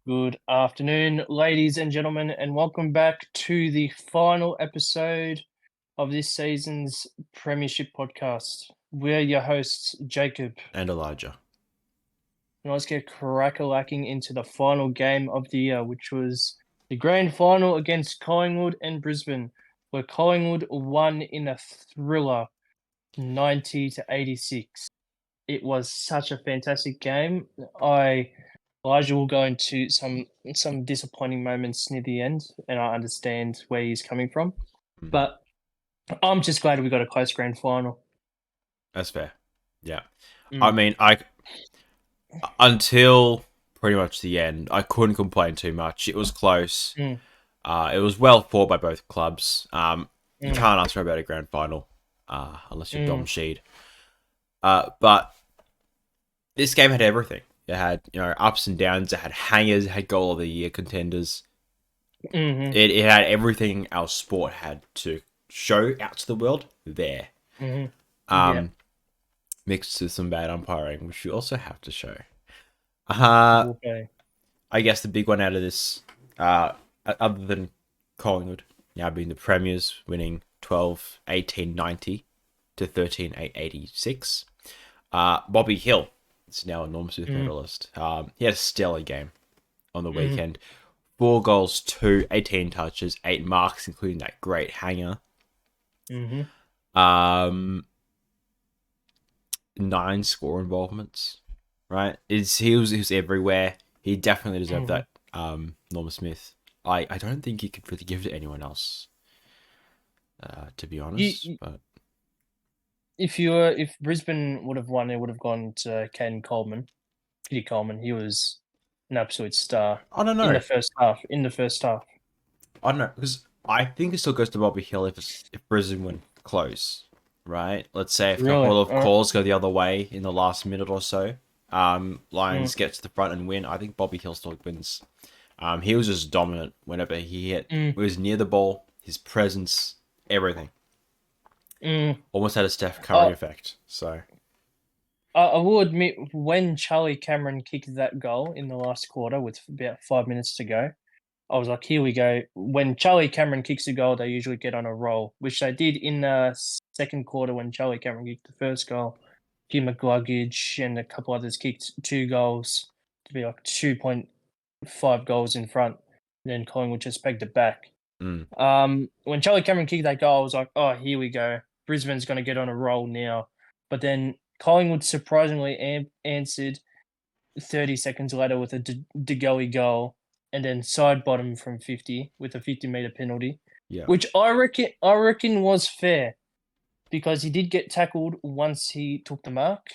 Good afternoon, ladies and gentlemen, and welcome back to the final episode of this season's Premiership Podcast. We're your hosts, Jacob, And Elijah. and let's get crack-a-lacking into the final game of the year, which was the grand final against Collingwood and Brisbane, where Collingwood won in a thriller, 90-86. It was such a fantastic game. Elijah will go into some disappointing moments near the end, and I understand where he's coming from. But I'm just glad we got a close grand final. That's fair. Yeah. I mean, until pretty much the end, I couldn't complain too much. It was close. It was well fought by both clubs. You can't ask for a better grand final unless you're Dom Sheed. But this game had everything. It had, ups and downs. It had hangers. It had goal of the year contenders. It had everything our sport had to show out to the world there. Mixed with some bad umpiring, which we also have to show. Okay. I guess the big one out of this, other than Collingwood now being the premiers, winning 12-18-90 to 13-8-86. Bobby Hill is now a Norm Smith medalist. He had a stellar game on the weekend. 4 goals, 18 touches, 8 marks, including that great hanger. 9 score involvements, right? He was everywhere. He definitely deserved that Norm Smith. I don't think you could really give it to anyone else, to be honest. But if Brisbane would have won, it would have gone to Caden Coleman. Kitty Coleman. He was an absolute star. I don't know. In the first half. I don't know, because I think it still goes to Bobby Hill if Brisbane win close, right? Let's say if a couple of calls go the other way in the last minute or so, Lions get to the front and win. I think Bobby Hill still wins. He was just dominant whenever he hit. He was near the ball, his presence, everything. Almost had a Steph Curry effect. So I will admit, when Charlie Cameron kicked that goal in the last quarter with about 5 minutes to go, I was like, here we go. When Charlie Cameron kicks a goal, they usually get on a roll, which they did in the second quarter when Charlie Cameron kicked the first goal. Hugh McGluggage and a couple others kicked 2 goals to be like 2.5 goals in front. And then Collingwood just pegged it back. When Charlie Cameron kicked that goal, I was like, oh, here we go. Brisbane's going to get on a roll now. But then Collingwood surprisingly answered 30 seconds later with a De Goey goal, and then side bottom from 50 with a 50-meter penalty, which I reckon was fair, because he did get tackled once he took the mark,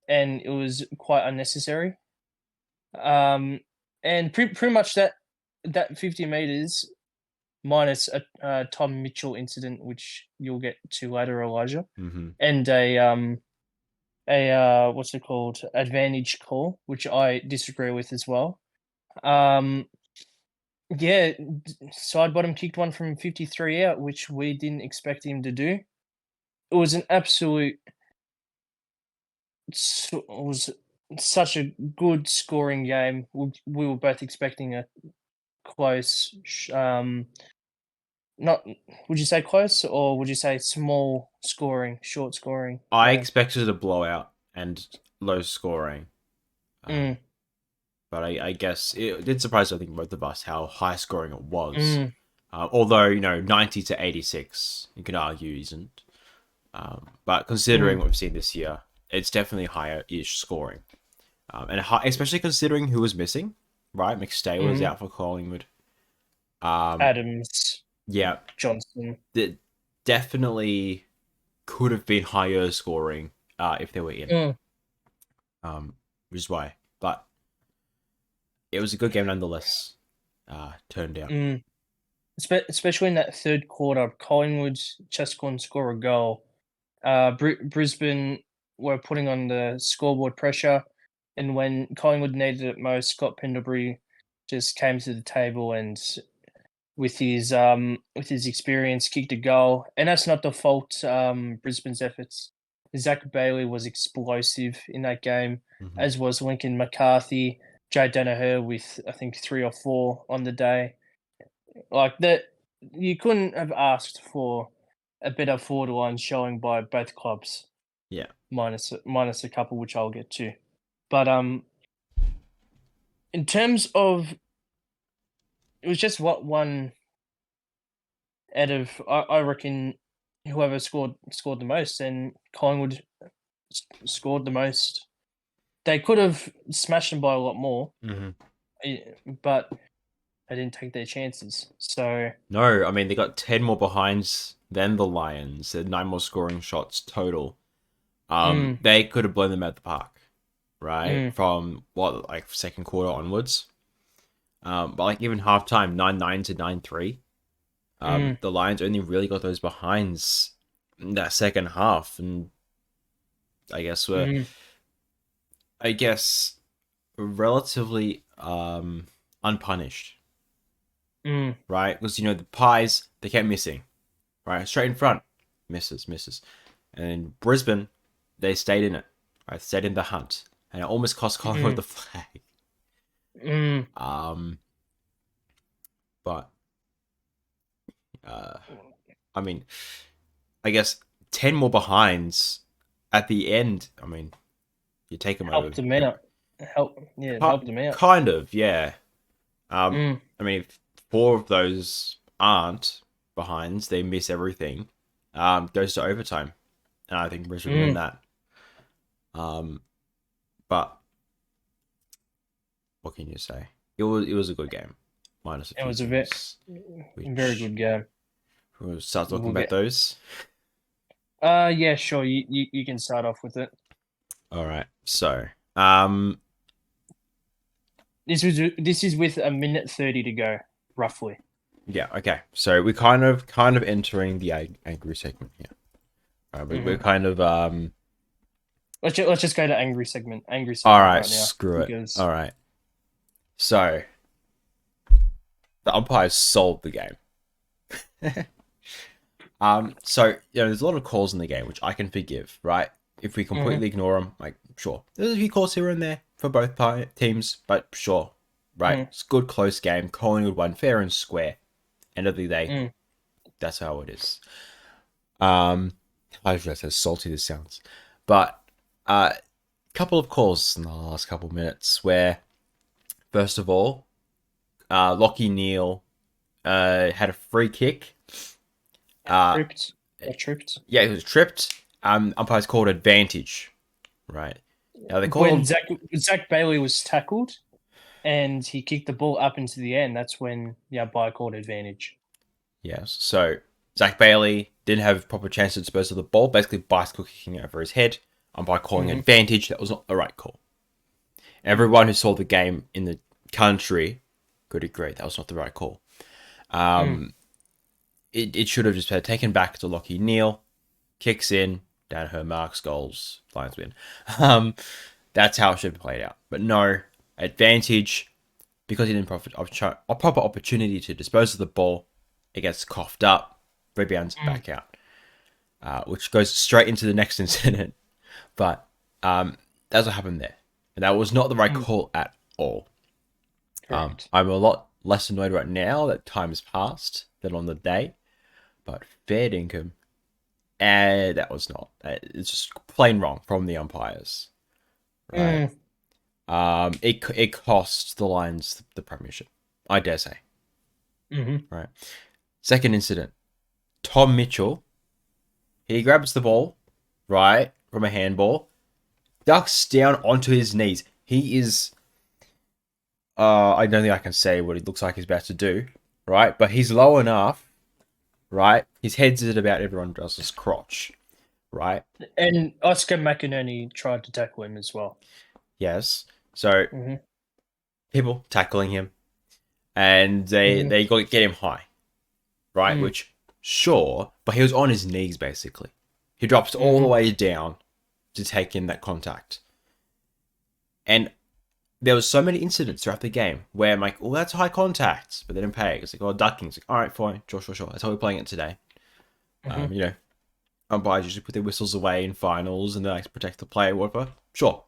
and it was quite unnecessary. And pretty much that 50 meters minus a Tom Mitchell incident, which you'll get to later, Elijah, and a what's it called, advantage call, which I disagree with as well. Side bottom kicked one from 53 out, which we didn't expect him to do. It was an absolute. It was such a good scoring game. We were both expecting a close. Not, would you say close, or would you say small scoring, short scoring? I expected a blowout and low scoring. But I guess it did surprise, I think, both of us how high scoring it was. Although, 90-86, you could argue isn't. But considering what we've seen this year, it's definitely higher-ish scoring. And especially considering who was missing, right? McStay was out for Collingwood. Adams. Yeah. Johnson. That definitely could have been higher scoring if they were in. Which is why. But it was a good game nonetheless. Turned out. Especially in that third quarter, Collingwood just couldn't score a goal. Brisbane were putting on the scoreboard pressure, and when Collingwood needed it most, Scott Pendlebury just came to the table and with his experience kicked a goal. And that's not the fault Brisbane's efforts. Zach Bailey was explosive in that game, as was Lincoln McCarthy. Jay Danaher with, I think, 3 or 4 on the day. Like, that, you couldn't have asked for a better forward line showing by both clubs. Yeah. Minus a couple, which I'll get to. But, in terms of, it was just one out of, I reckon, whoever scored the most, and Collingwood scored the most. They could have smashed them by a lot more, but they didn't take their chances. So no, I mean they got 10 more behinds than the Lions. They had 9 more scoring shots total. They could have blown them out of the park, right? From like second quarter onwards. But like even halftime, 9-9 to 9-3. The Lions only really got those behinds in that second half, and I guess were relatively unpunished, right? Because the Pies, they kept missing, right? Straight in front, misses, and in Brisbane, they stayed in it, right? Stayed in the hunt, and it almost cost Collingwood the flag. But I mean, I guess 10 more behinds at the end. I mean, you take them helped over. them out. Helped them out. Kind of, yeah. I mean, if 4 of those aren't behinds, they miss everything. Goes to overtime, and I think Brisbane win that. But what can you say? It was a good game. Minus a few. It was a very good game. We'll start talking about those. Yeah, sure. You can start off with it. All right. So, this is with a minute 30 to go, roughly. Yeah. Okay. So we're kind of entering the angry segment here. We're kind of Let's just go to angry segment. All right, right now, screw it. All right. So the umpires sold the game. So there's a lot of calls in the game which I can forgive, right? If we completely ignore them, like sure, there's a few calls here and there for both teams, but sure, right? It's a good close game. Collingwood won fair and square. End of the day, that's how it is. I realize how salty this sounds, but couple of calls in the last couple of minutes where, first of all, Lachie Neale had a free kick. Tripped. Yeah, he was tripped. Umpires called advantage, right? Now they called when Zach Bailey was tackled, and he kicked the ball up into the air, and that's when the umpire called advantage. Yes, so Zach Bailey didn't have proper chance to dispose of the ball, basically bicycle kicking over his head. Umpire calling advantage. That was not the right call. Everyone who saw the game in the country could agree that was not the right call. It should have just been taken back to Lachie Neale, kicks in, down her marks, goals, Lions win. That's how it should have played out. But no, advantage, because he didn't a proper opportunity to dispose of the ball, it gets coughed up, rebounds back out, which goes straight into the next incident. But that's what happened there. And that was not the right call at all. I'm a lot less annoyed right now that time has passed than on the day. But fair dinkum, that was not. It's just plain wrong from the umpires. Right? It cost the Lions the premiership, I dare say. Right. Second incident. Tom Mitchell, he grabs the ball, right, from a handball, ducks down onto his knees. He is, I don't think I can say what he looks like he's about to do, right? But he's low enough, right? His head's at about everyone else's crotch, right? And Oscar McInerney tried to tackle him as well. Yes. So, people tackling him, and they got to get him high, right? Which, sure, but he was on his knees, basically. He drops all the way down to take in that contact. And there was so many incidents throughout the game where I'm like, well, that's high contact, but they didn't pay. It's like, oh, ducking. It's like, all right, fine, sure. That's how we're playing it today. Umpires usually put their whistles away in finals and they like to protect the player, whatever. Sure.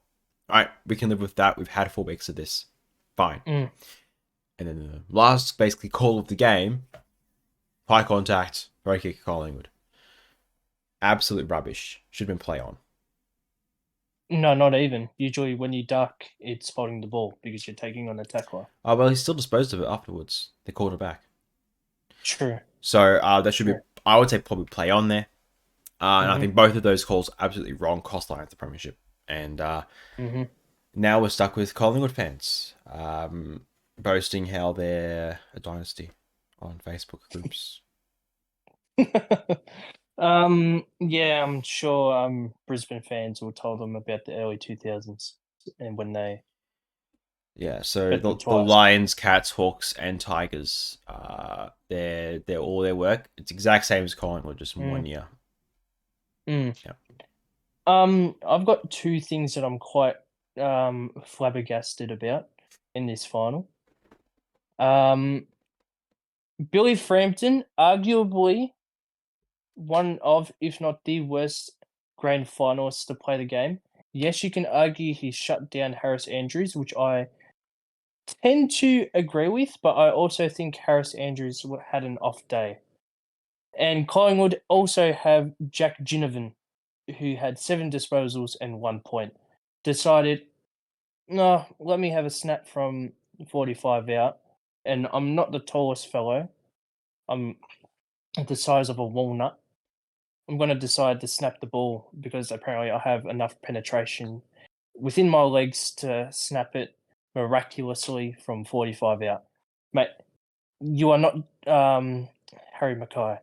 All right, we can live with that. We've had 4 weeks of this. Fine. Mm. And then the last, basically, call of the game, high contact, throw kick, Collingwood. Absolute rubbish. Should have been play on. No, not even. Usually when you duck, it's holding the ball because you're taking on a tackler. Oh, well, he still disposed of it afterwards. They called it back. True. So that should be, I would say, probably play on there. And I think both of those calls are absolutely wrong, cost Lions the Premiership. And now we're stuck with Collingwood fans boasting how they're a dynasty on Facebook groups. Yeah, I'm sure Brisbane fans will tell them about the early 2000s and when they... Yeah, so the Lions, Cats, Hawks, and Tigers, they're all their work. It's exact same as Collingwood, just in 1 year. Yeah. I've got two things that I'm quite flabbergasted about in this final. Billy Frampton, arguably one of, if not the worst grand finalists to play the game. Yes, you can argue he shut down Harris Andrews, which I tend to agree with, but I also think Harris Andrews had an off day. And Collingwood also have Jack Ginnivan, who had 7 disposals and 1 point. Decided, no, let me have a snap from 45 out. And I'm not the tallest fellow. I'm the size of a walnut. I'm going to decide to snap the ball because apparently I have enough penetration within my legs to snap it miraculously from 45 out. Mate, you are not Harry Mackay.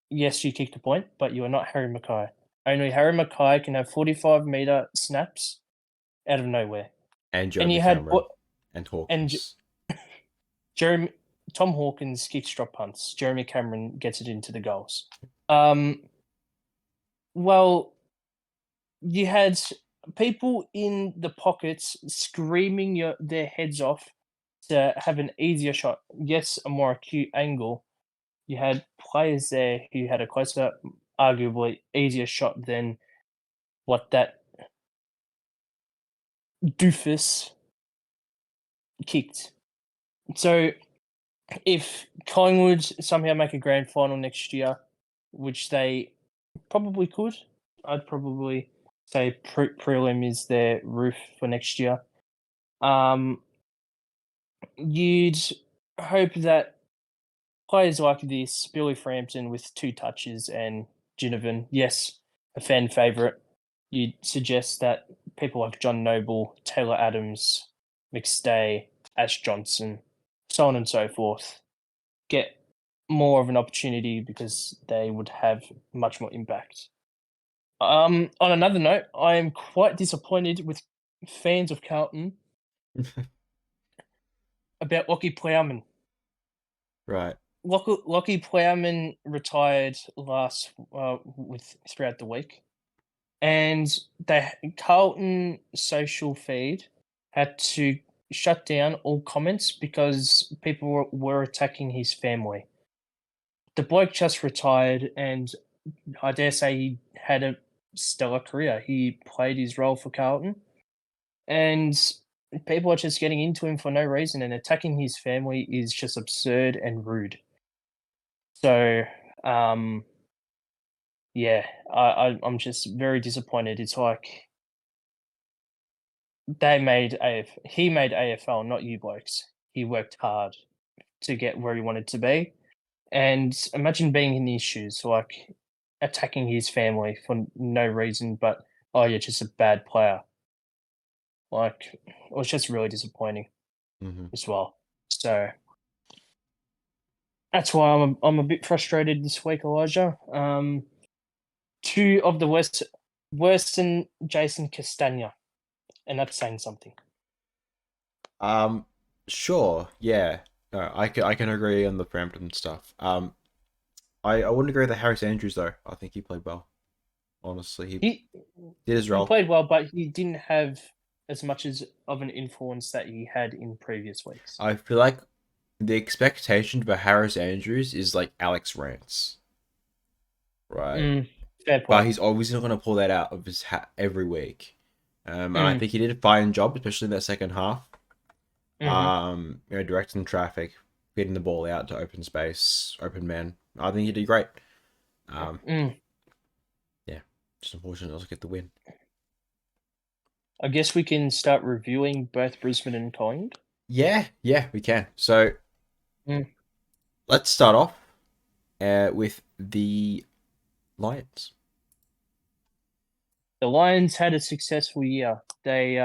Yes, you kicked a point, but you are not Harry Mackay. Only Harry Mackay can have 45-meter snaps out of nowhere. And Jeremy Cameron and Hawkins. And Tom Hawkins kicks drop punts. Jeremy Cameron gets it into the goals. Well, you had people in the pockets screaming their heads off to have an easier shot. Yes, a more acute angle. You had players there who had a closer, arguably easier shot than what that doofus kicked. So if Collingwood somehow make a grand final next year, which they probably could, I'd probably say prelim is their roof for next year. You'd hope that players like this, Billy Frampton with 2 touches and Ginnivan, yes, a fan favourite, you'd suggest that people like John Noble, Taylor Adams, McStay, Ash Johnson, so on and so forth, get more of an opportunity because they would have much more impact. On another note, I am quite disappointed with fans of Carlton about Lockie Plowman. Right. Lockie Plowman retired throughout the week, and the Carlton social feed had to shut down all comments because people were attacking his family. The bloke just retired, and I dare say he had a stellar career. He played his role for Carlton, and people are just getting into him for no reason, and attacking his family is just absurd and rude. So, yeah, I'm just very disappointed. It's like he made AFL, not you blokes. He worked hard to get where he wanted to be, and imagine being in his shoes, like attacking his family for no reason, but oh, you're just a bad player. Like, it was just really disappointing as well. So that's why I'm a bit frustrated this week, Elijah. 2 of the worse than Jason Castagna, and that's saying something. Sure, yeah. No, I can agree on the Frampton stuff. I wouldn't agree with Harris Andrews though. I think he played well. Honestly, he did his role. He played well, but he didn't have as much of an influence that he had in previous weeks. I feel like the expectation for Harris Andrews is like Alex Rance, right? Fair point. But he's obviously not going to pull that out of his hat every week. And I think he did a fine job, especially in that second half. Directing traffic, getting the ball out to open space, open man. I think he did great. Yeah, just unfortunate not to get the win. I guess we can start reviewing both Brisbane and Collingwood. Yeah, we can. So Mm. let's start off with the Lions. The Lions had a successful year. They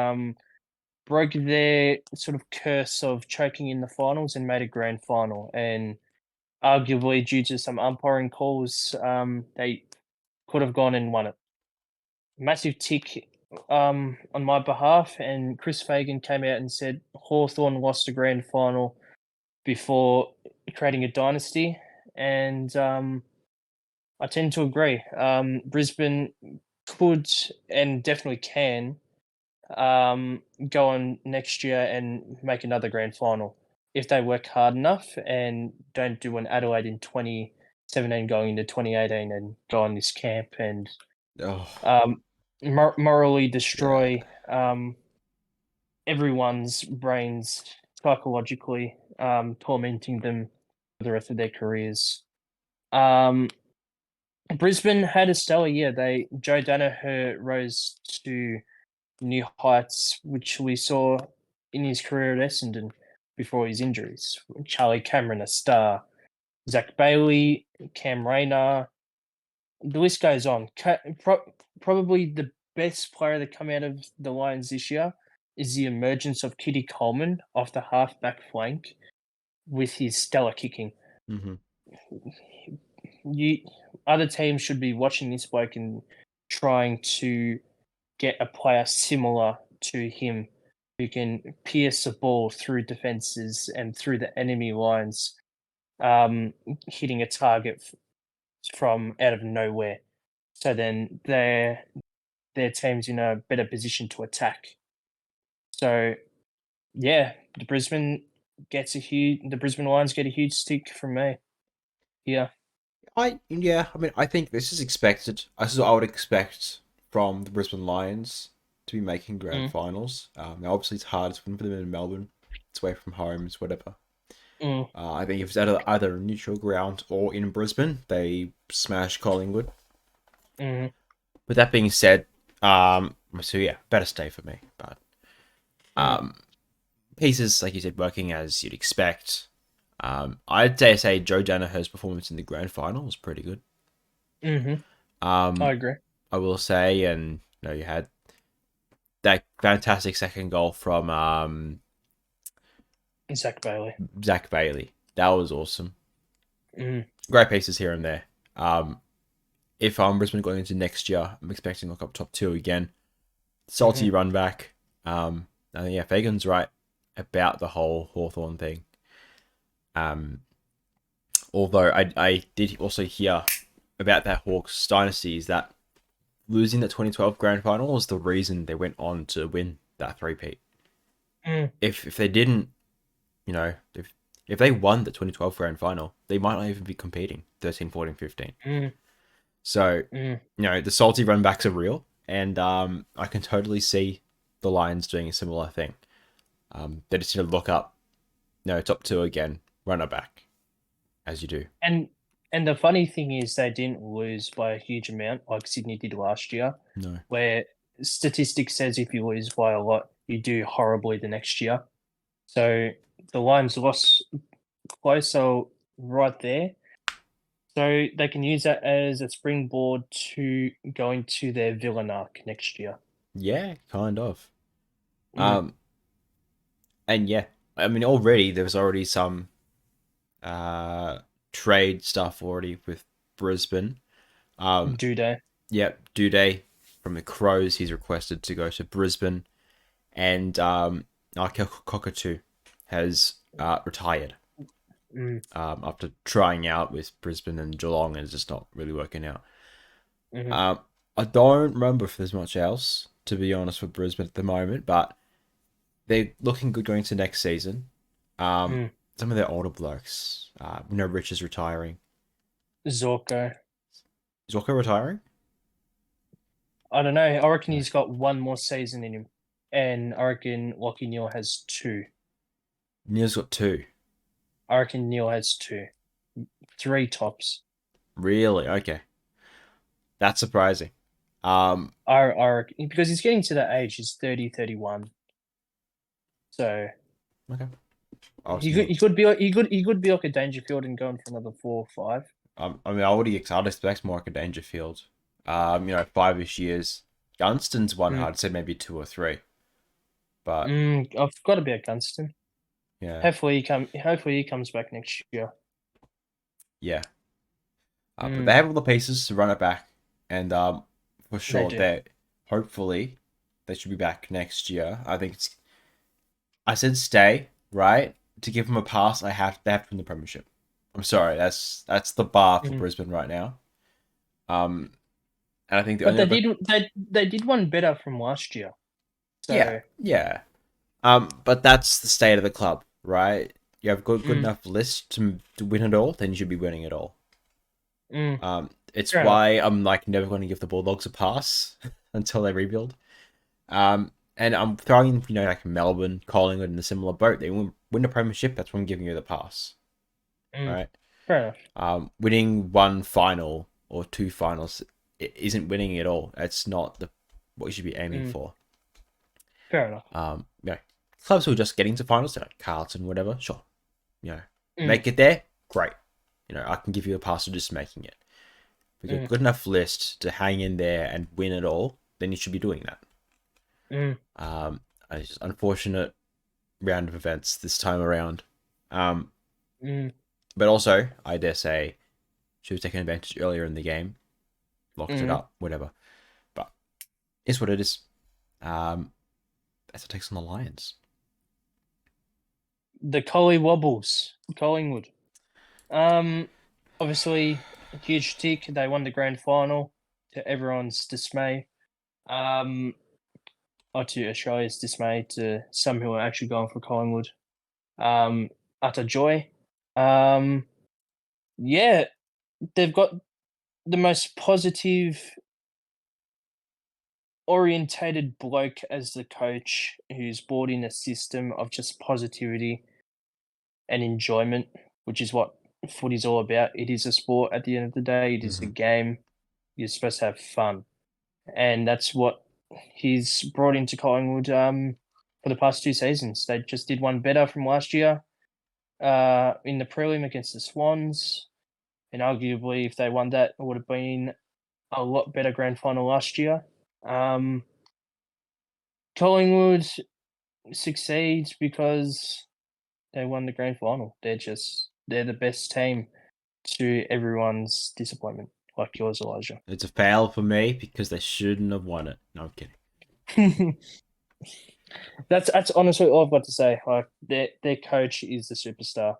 broke their sort of curse of choking in the finals and made a grand final. And arguably, due to some umpiring calls, they could have gone and won it. Massive tick on my behalf, and Chris Fagan came out and said Hawthorn lost a grand final before creating a dynasty, and I tend to agree. Brisbane could and definitely can go on next year and make another grand final if they work hard enough and don't do an Adelaide in 2017 going into 2018 and go on this camp and Oh, morally yeah. destroy everyone's brains psychologically, tormenting them for the rest of their careers. Um, Brisbane had a stellar year. Joe Danaher rose to new heights, which we saw in his career at Essendon before his injuries. Charlie Cameron, a star. Zach Bailey, Cam Rayner, the list goes on. Probably the best player that come out of the Lions this year is the emergence of Kitty Coleman off the half-back flank with his stellar kicking. Mm-hmm. Other teams should be watching this bloke and trying to get a player similar to him who can pierce a ball through defenses and through the enemy lines, hitting a target from out of nowhere. So then their team's in a better position to attack. So yeah, the Brisbane Lions get a huge stick from me. Yeah. I mean, I think this is expected. This is what I would expect from the Brisbane Lions to be making grand Mm. finals. Now obviously it's hard. It's for them in Melbourne. It's away from home. It's whatever. I think if it's either neutral ground or in Brisbane, they smash Collingwood. Mm. With that being said, so yeah, better stay for me. But pieces like you said, working as you'd expect. I'd say Joe Danaher's performance in the grand final was pretty good. I agree. I will say, and you had that fantastic second goal from Zach Bailey. Zach Bailey. That was awesome. Great pieces here and there. If I'm Brisbane going into next year, I'm expecting look up top two again. Salty run back. I think Fagan's right about the whole Hawthorn thing. Although I did also hear about that Hawks dynasty is that losing the 2012 grand final was the reason they went on to win that three-peat. If they didn't, if they won the 2012 grand final, they might not even be competing 13, 14, 15. So, the salty run backs are real, and I can totally see the Lions doing a similar thing. They just need to look up, top two again, run it back, as you do. And the funny thing is they didn't lose by a huge amount like Sydney did last year. No. Where statistics says if you lose by a lot, you do horribly the next year. So the Lions lost closer right there. So they can use that as a springboard to go into their villain arc next year. Yeah, kind of. And yeah, I mean, already there's already some trade stuff already with Brisbane. Duday. Yep, Duday from the Crows. He's requested to go to Brisbane, and Cockatoo has retired after trying out with Brisbane and Geelong, and it's just not really working out. I don't remember if there's much else, to be honest, for Brisbane at the moment, but they're looking good going to next season. Some of their older blokes, Rich is retiring. Zorko. Zorko retiring? I don't know. I reckon he's got one more season in him, and I reckon Lachie Neale has two. Neil's got 2. I reckon Neil has 2. 3 tops. Really? Okay. That's surprising. I reckon, because he's getting to that age. He's 30, 31. So okay. he could be like a Dangerfield and going for another 4 or 5. I mean, I'd expect more like a Dangerfield. 5-ish years. Gunston's one. I'd say maybe 2 or 3. But I've got to be a Gunston. yeah, Hopefully he comes back next year. yeah. But they have all the pieces to run it back, and for sure hopefully they should be back next year. I said stay, right? To give them a pass, they have to win the Premiership. I'm sorry, that's the bar for Brisbane right now. And I think they did one better from last year. So yeah. But that's the state of the club, right? You have good enough list to win it all, then you should be winning it all. It's Fair why enough. I'm like never going to give the Bulldogs a pass until they rebuild. And I'm throwing like Melbourne, Collingwood in a similar boat. They win a Premiership. That's when I'm giving you the pass, right? Fair enough. Winning 1 final or 2 finals isn't winning at all. That's not what you should be aiming for. Fair enough. Clubs who are just getting to finals, like Carlton, whatever, sure. Make it there, great. I can give you a pass for just making it. If you get a good enough list to hang in there and win it all, then you should be doing that. It's just unfortunate round of events this time around. But also, I dare say, should have taken advantage earlier in the game, locked it up, whatever. But it's what it is. As it takes on the Lions. The Collie Wobbles, Collingwood. Obviously, a huge tick. They won the grand final to everyone's dismay. Or to Australia's dismay, to some who are actually going for Collingwood. Utter joy. Yeah, they've got the most positive orientated bloke as the coach, who's brought in a system of just positivity and enjoyment, which is what footy's all about. It is a sport at the end of the day. It is a game. You're supposed to have fun. And that's what he's brought into Collingwood for the past 2 seasons. They just did one better from last year in the prelim against the Swans. And arguably, if they won that, it would have been a lot better grand final last year. Collingwood succeeds because they won the grand final. They're the best team to everyone's disappointment, like yours, Elijah. It's a fail for me because they shouldn't have won it. No, I'm kidding. That's honestly all I've got to say. Like their coach is the superstar.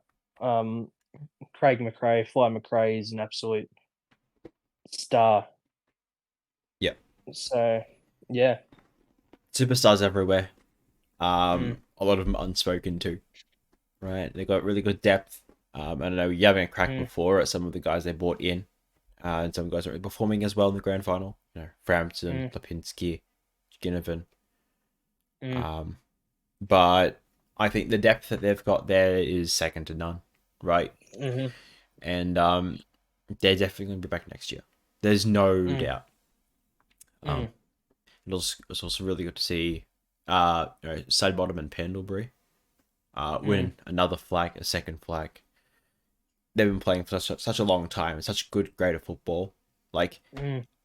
Craig McRae, Fly McRae is an absolute star. Yeah. So yeah. Superstars everywhere. A lot of them unspoken too. Right? They got really good depth. I don't know, you haven't cracked before at some of the guys they brought in. And some guys are really performing as well in the grand final. Frampton, Lipinski, Ginnivan. But I think the depth that they've got there is second to none, right? And they're definitely going to be back next year. There's no doubt. It's also really good to see Sidebottom and Pendlebury win another flag, a second flag. They've been playing for such a long time. It's such good grade of football. Like,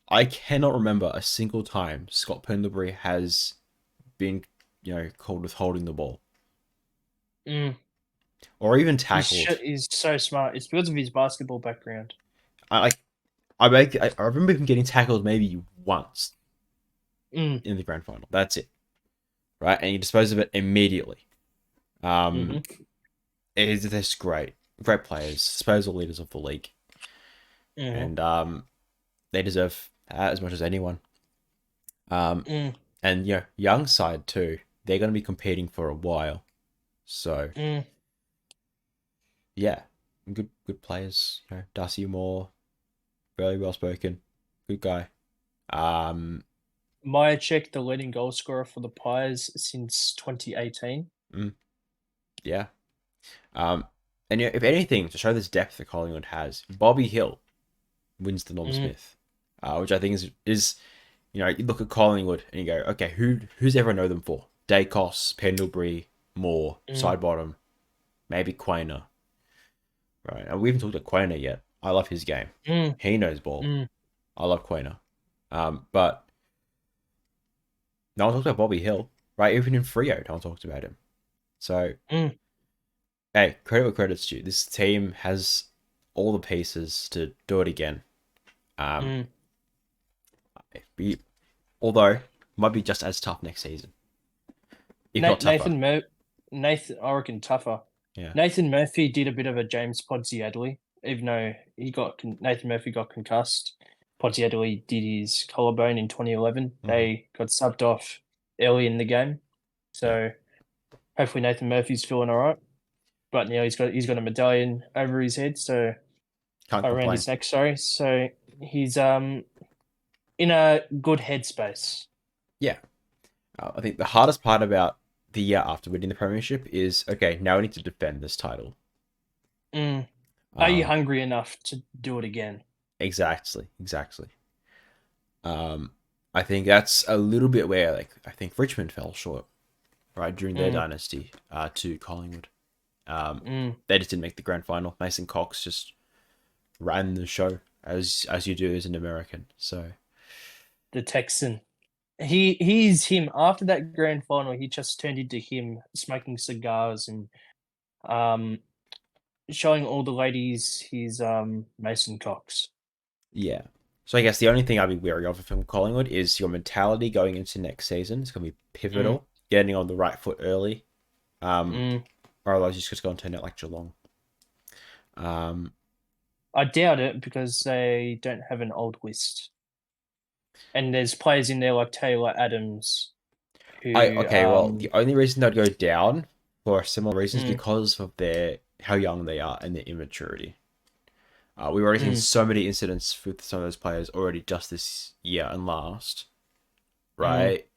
I cannot remember a single time Scott Pendlebury has been, called withholding the ball. Or even tackled. He's so smart. It's because of his basketball background. I remember him getting tackled maybe once in the grand final. That's it. Right? And he disposed of it immediately. It's just great. Great players, disposal leaders of the league. And they deserve as much as anyone. And young side too. They're going to be competing for a while. So yeah, good players. Darcy Moore, very well spoken, good guy. Myercheck, the leading goal scorer for the Pies since 2018. Yeah, And if anything, to show this depth that Collingwood has, Bobby Hill wins the Norm Smith, which I think is you look at Collingwood and you go, okay, who's everyone know them for? Dacos, Pendlebury, Moore, Sidebottom, maybe Quainer. Right. And we haven't talked about Quainer yet. I love his game. He knows ball. I love Quainer. But no one talks about Bobby Hill, right? Even in Freo, no one talks about him. So, hey, credit where credit's due. This team has all the pieces to do it again. Although, it might be just as tough next season. If not tougher. Nathan, I reckon tougher. Yeah. Nathan Murphy did a bit of a James Podsiadly, even though Nathan Murphy got concussed. Podsiadly did his collarbone in 2011. They got subbed off early in the game, so hopefully Nathan Murphy's feeling all right. But he's got a medallion over his head, so around his neck. Sorry, so he's in a good headspace. Yeah, I think the hardest part about the year after winning the Premiership is, okay, now we need to defend this title. Are you hungry enough to do it again? Exactly. I think that's a little bit where, I think Richmond fell short, right, during their dynasty to Collingwood. They just didn't make the grand final. Mason Cox just ran the show, as you do as an American. So the Texan. He's him. After that grand final, he just turned into him, smoking cigars and showing all the ladies his Mason Cox. Yeah. So I guess the only thing I'd be wary of from Collingwood is your mentality going into next season. It's going to be pivotal, getting on the right foot early. Or otherwise you're just going to turn out like Geelong. I doubt it because they don't have an old list. And there's players in there like Taylor Adams. The only reason they'd go down for similar reasons because of how young they are and their immaturity. We've already seen so many incidents with some of those players already just this year and last, right?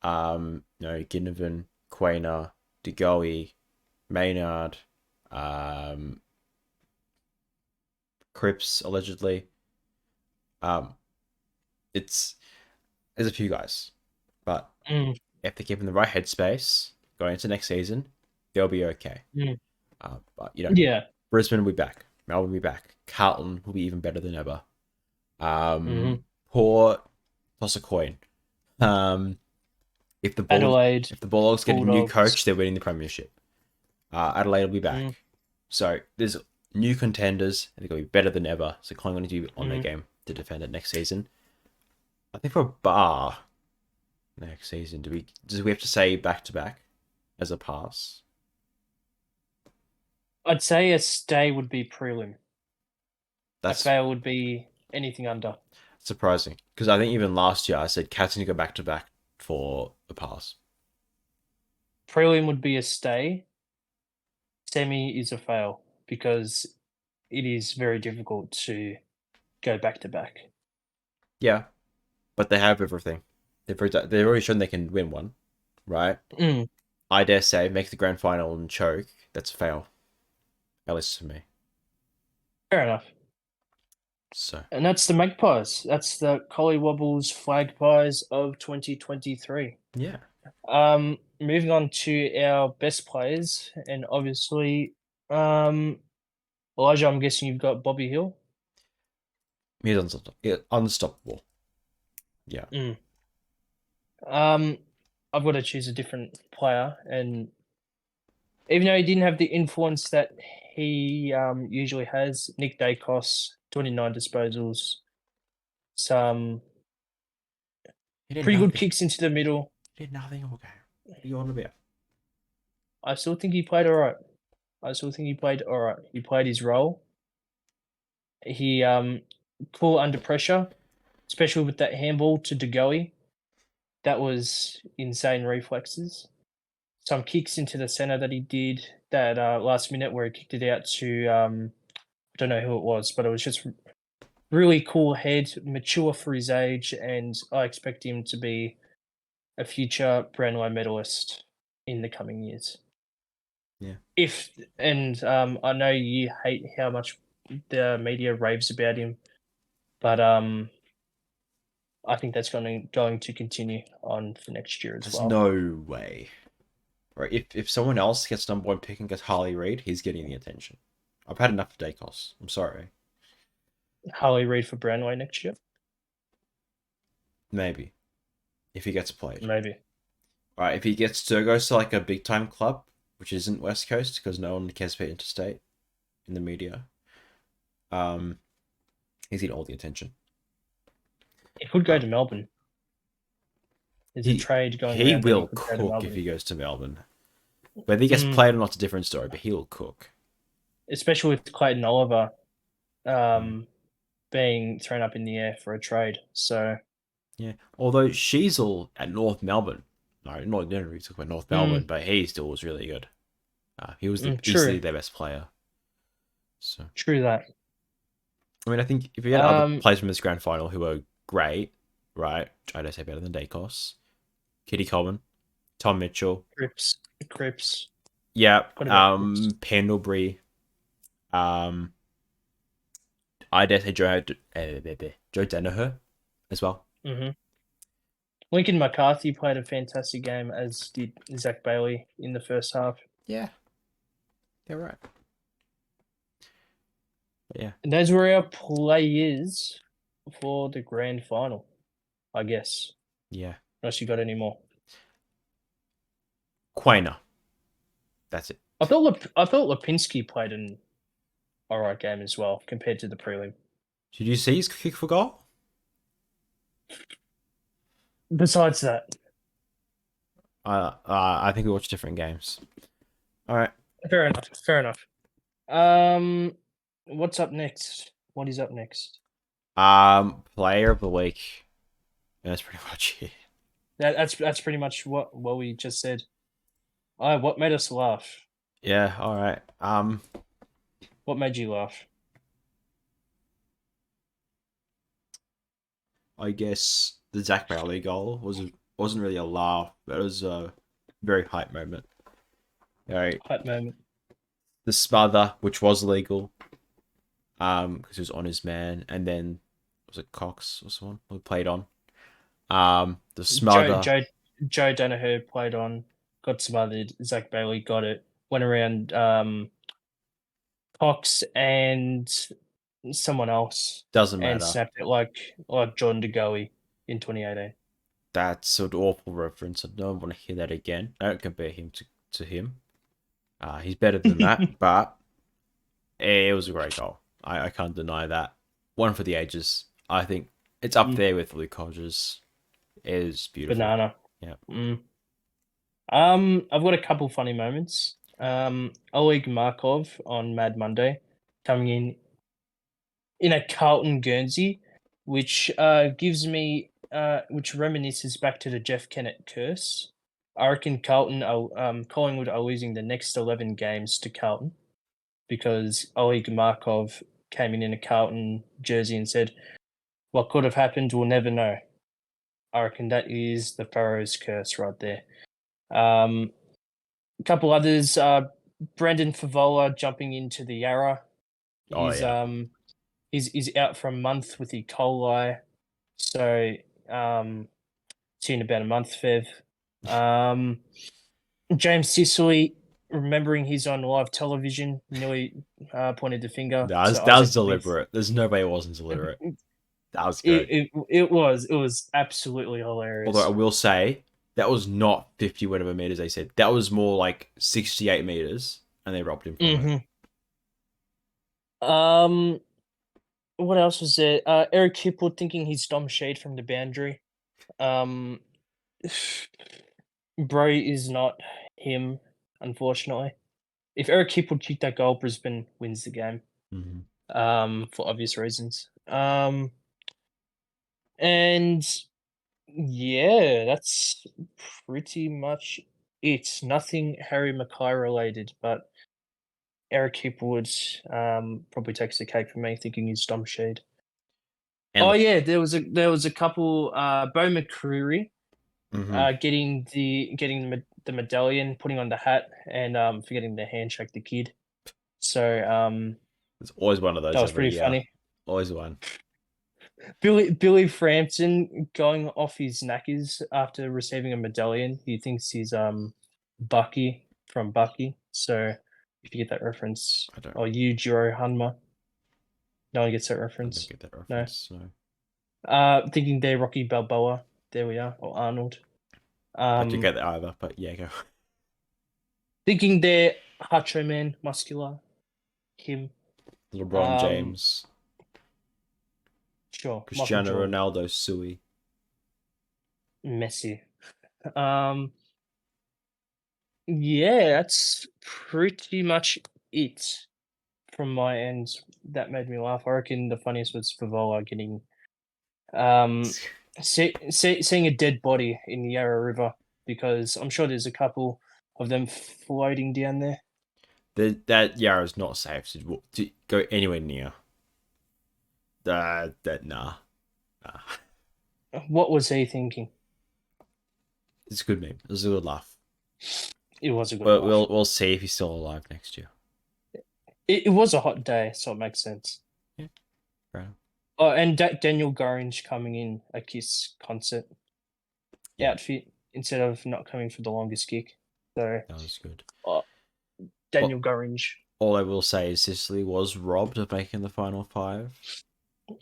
Ginnivan, Quainer, DeGoey, Maynard, Cripps allegedly. There's a few guys, but if they keep in the right headspace going into next season, they'll be okay. But Brisbane will be back. Melbourne will be back. Carlton will be even better than ever. Port, toss a coin. If the Bulldogs get a new coach, they're winning the Premiership. Adelaide will be back. So there's new contenders, and they're going to be better than ever. So Collingwood need to be on their game to defend it next season. I think for a bar next season, do we have to say back to back as a pass? I'd say a stay would be prelim. A fail would be anything under. Surprising, because I think even last year I said Cats need to go back to back for a pass. Prelim would be a stay. Semi is a fail because it is very difficult to go back to back. Yeah, but they have everything. They've already shown they can win one, right? I dare say make the grand final and choke. That's a fail, at least for me. Fair enough. So, and that's the Magpies. That's the Collywobbles Flagpies of 2023. Yeah. Moving on to our best players, and obviously, Elijah, I'm guessing you've got Bobby Hill. He's unstoppable. Yeah. I've got to choose a different player, and even though he didn't have the influence that he usually has, Nick Dacos, 29 disposals, some pretty good kicks into the middle. He did nothing all game. What are you on about? I still think he played all right. He played his role. He cool under pressure, especially with that handball to DeGoey. That was insane reflexes. Some kicks into the centre that he did that last minute where he kicked it out to I don't know who it was, but it was just really cool head, mature for his age, and I expect him to be a future Brownlow medalist in the coming years. Yeah. I know you hate how much the media raves about him, but I think that's going to continue on for next year as There's well. no way. Right? If someone else gets number one pick and gets Harley Reid, he's getting the attention. I've had enough of Dacos. I'm sorry. Harley Reid for Brownlow next year? Maybe. If he gets played. Maybe. Right, if he goes to like a big time club, which isn't West Coast because no one cares about interstate in the media, he's getting all the attention. He could go to Melbourne. There's a trade going He around. will cook if he goes to Melbourne. Whether he gets played or not's a different story, but he will cook. Especially with Clayton Oliver being thrown up in the air for a trade. So yeah, although Sheasel at North Melbourne, no, not really talk about North Melbourne, but he still was really good. He was easily their best player. So true that. I mean, I think if you had other players from this grand final who were great, right? I don't say better than Dacos, Kitty Coleman, Tom Mitchell, Cripps. Yeah, Pendlebury. I dare say Joe Danaher as well. Mm-hmm. Lincoln McCarthy played a fantastic game, as did Zach Bailey in the first half. Yeah, they're right. But yeah, and those were our players for the grand final, I guess. Yeah. Unless you got any more. Quainer. That's it. I thought Lipinski played an alright game as well compared to the prelim. Did you see his kick for goal? Besides that, I think we watched different games. All right. Fair enough. What's up next? What is up next? Player of the week. That's pretty much it. That's pretty much what we just said. What made us laugh? Yeah. All right. What made you laugh? I guess the Zach Bailey goal wasn't really a laugh, but it was a very hype moment. All right. Hype moment. The smother, which was legal, because he was on his man, and then was it Cox or someone who played on? The smother. Joe Danaher played on, got smothered. Zach Bailey got it. Went around Cox and someone else. Doesn't matter. And snapped it like John DeGoey in 2018. That's an awful reference. I don't want to hear that again. I don't compare him to him. He's better than that, but it was a great goal. I can't deny that. One for the ages. I think it's up there with Luke Hodges. It is beautiful. Banana. Yeah. I've got a couple funny moments. Oleg Markov on Mad Monday coming in a Carlton Guernsey, which gives me which reminisces back to the Jeff Kennett curse. I reckon Collingwood are losing the next 11 games to Carlton because Oleg Markov came in a Carlton jersey and said, "What could have happened, we'll never know." I reckon that is the Pharaoh's curse right there. A couple others, Brendan Favola jumping into the Yarra. He's out for a month with E. coli, so see in about a month, Fev. James Sicily, remembering he's on live television, nearly pointed the finger. That was deliberate. There's no way it wasn't deliberate. That was good. It was absolutely hilarious. Although I will say, that was not 50 whatever meters they said. That was more like 68 meters, and they robbed him from it. What else was there? Eric Hipwood thinking he's Dom Shade from the boundary. Bro is not him, unfortunately. If Eric Hipwood kicked that goal, Brisbane wins the game. For obvious reasons. And yeah, that's pretty much it. Nothing Harry Mackay related, but Eric Hipwood probably takes the cake for me, thinking he's Dom Shade. There was a couple. Bo McCreary getting the the medallion, putting on the hat, and forgetting to handshake the kid. So It's always one of those that was every pretty year. funny. Always one. Billy Frampton going off his knackers after receiving a medallion. He thinks he's Bucky from Bucky. So if you get that reference, I don't. or Yujiro Hanma, no one gets that I reference. don't get that reference. No. Thinking they're Rocky Balboa. There we are, or Arnold. I do get that either, but yeah, go. Thinking they're Hacho Man, muscular, him. LeBron James. Sure. Cristiano Ronaldo, Sui. Messi. Yeah, that's pretty much it from my end. That made me laugh. I reckon the funniest was Favola getting seeing a dead body in the Yarra River, because I'm sure there's a couple of them floating down there. That Yarra is not safe to go anywhere near. Nah. What was he thinking? It's a good meme. It was a good laugh. It was a good But laugh. we'll see if he's still alive next year. It was a hot day, so it makes sense. Yeah. Right. Oh, and Daniel Gorringe coming in a Kiss concert outfit instead of not coming for the longest kick. So that was good. Daniel Gorringe. All I will say is Sicily was robbed of making the final 5.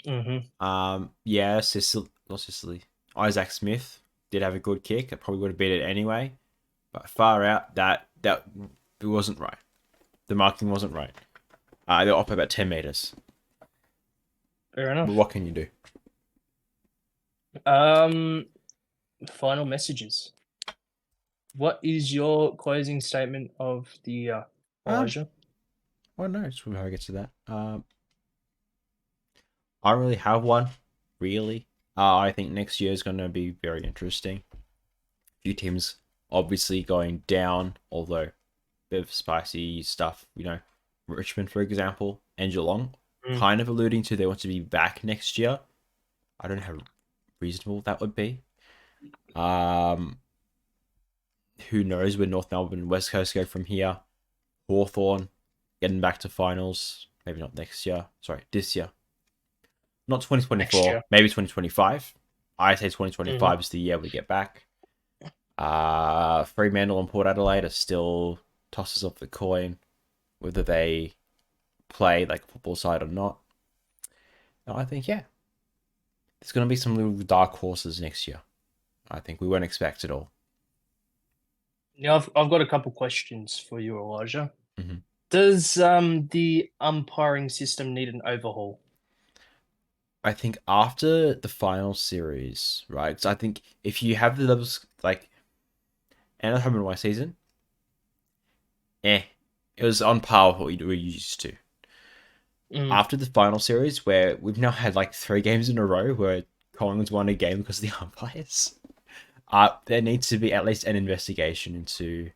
Mm-hmm. Yeah, not Sicily. Isaac Smith did have a good kick. I probably would have beat it anyway. But far out, that it wasn't right. The marking wasn't right. They were up about 10 meters. Fair enough. But what can you do? Final messages. What is your closing statement of the year, Elijah? Well, no, just before I get to that. I don't really have one, really. I think next year is going to be very interesting. A few teams obviously going down, although a bit of spicy stuff, Richmond, for example, and Geelong, kind of alluding to they want to be back next year. I don't know how reasonable that would be. Who knows where North Melbourne and West Coast go from here. Hawthorn getting back to finals. Maybe not next year. Sorry, this year. Not 2024. Maybe 2025. I say 2025 is the year we get back. Fremantle and Port Adelaide are still tosses off the coin, whether they play like a football side or not. And I think, there's going to be some little dark horses next year. I think we won't expect it all. Now, I've got a couple questions for you, Elijah. Mm-hmm. Does the umpiring system need an overhaul? I think after the final series, right? Because I think if you have the levels like end of home and away season, it was on par with what we were used to. After the final series, where we've now had like 3 games in a row where Collingwood's won a game because of the umpires, there needs to be at least an investigation into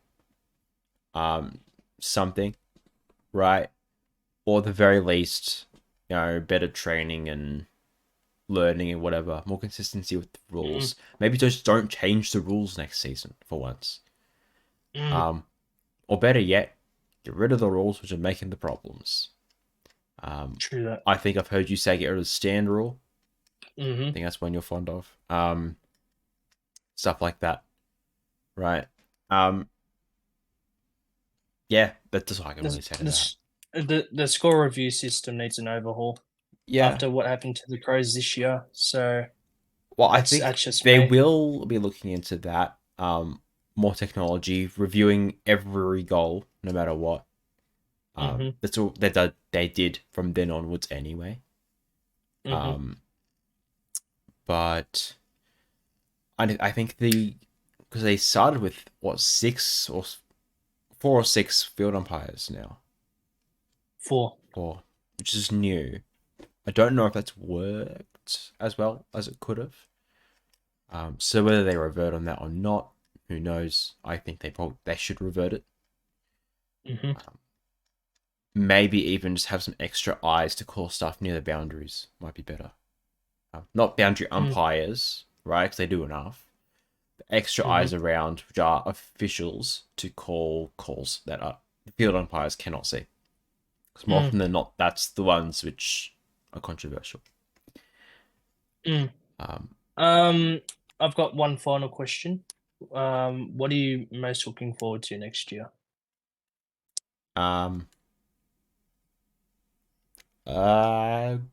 something, right? Or at the very least, better training and learning and whatever, more consistency with the rules. Maybe just don't change the rules next season for once. Or better yet, get rid of the rules which are making the problems. True that. I think I've heard you say get rid of the stand rule. I think that's one you're fond of. Stuff like that, right? Yeah, that's all I can really say to that. The score review system needs an overhaul. Yeah. After what happened to the Crows this year, so. Well, I think they will be looking into that. More technology, reviewing every goal, no matter what. That's all that they did from then onwards, anyway. But I think because they started with 4 or 6 field umpires now. 4, which is new. I don't know if that's worked as well as it could have. So whether they revert on that or not, who knows? I think they should revert it. Maybe even just have some extra eyes to call stuff near the boundaries might be better. Not boundary umpires, right? Because they do enough. But extra eyes around, which are officials, to call calls that are field umpires cannot see. Because more often than not, that's the ones which are controversial. I've got one final question. What are you most looking forward to next year?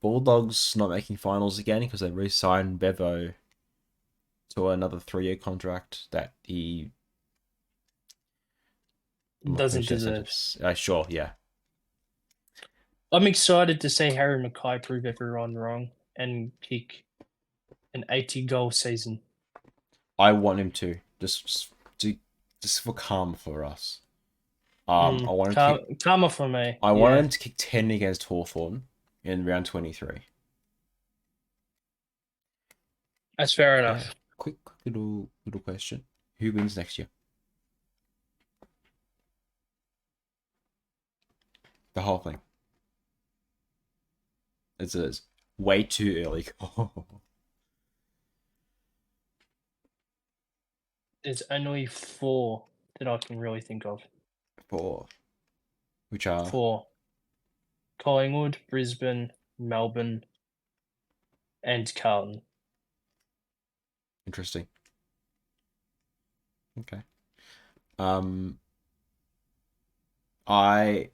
Bulldogs not making finals again because they re-signed Bevo to another 3-year contract that he doesn't deserve. Sure, yeah. I'm excited to see Harry Mackay prove everyone wrong and kick an 80-goal season. I want him to just for karma for us. I want him to karma for me. I want him to kick 10 against Hawthorn in round 23. That's fair enough. Quick little question: who wins next year? The whole thing. It's way too early. There's only 4 that I can really think of. 4. Which are? 4. Collingwood, Brisbane, Melbourne, and Carlton. Interesting. Okay. I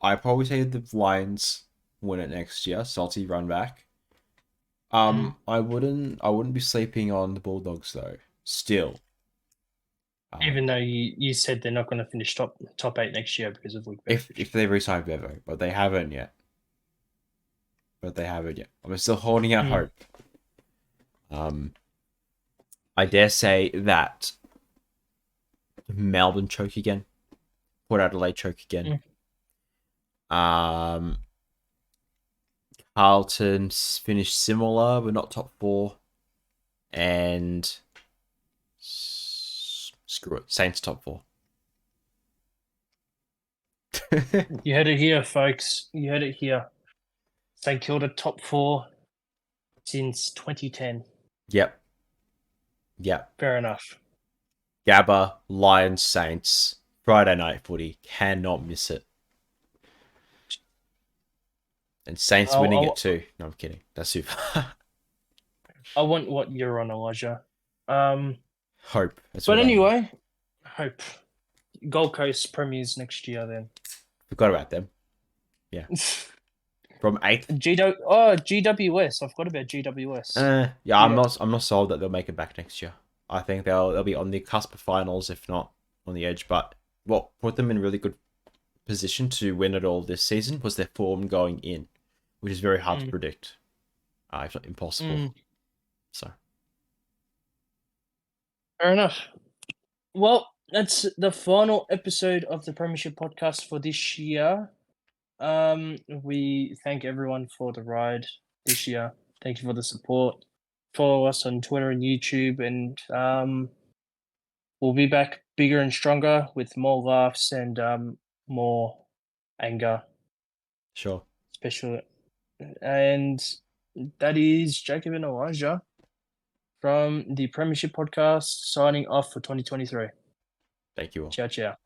probably say the Lions win it next year. Salty run back. I wouldn't be sleeping on the Bulldogs though. Still. Even though you said they're not going to finish top 8 next year because of Luke Beveridge. If they re-sign Bevo, but they haven't yet. I'm still holding out hope. I dare say that Melbourne choke again. Port Adelaide choke again. Carlton finished similar, but not top 4. And screw it, Saints top 4. You heard it here, folks. You heard it here. St Kilda top 4 since 2010. Yep. Fair enough. Gabba, Lions, Saints, Friday night footy. Cannot miss it. And Saints winning it too. No, I'm kidding. That's super. I want what you're on, Elijah. Hope. But anyway, hope. Gold Coast Premiers next year then. Forgot about them. Yeah. From 8th. GWS. I forgot about GWS. Yeah, I'm not sold that they'll make it back next year. I think they'll be on the cusp of finals, if not on the edge. But what put them in really good position to win it all this season was their form going in, which is very hard to predict, if not impossible. So, fair enough. Well, that's the final episode of the Premiership Podcast for this year. We thank everyone for the ride this year. Thank you for the support. Follow us on Twitter and YouTube, and we'll be back bigger and stronger with more laughs and more anger. Sure. Special. And that is Jakob and Elijah from the Premiership Podcast signing off for 2023. Thank you all. Ciao, ciao.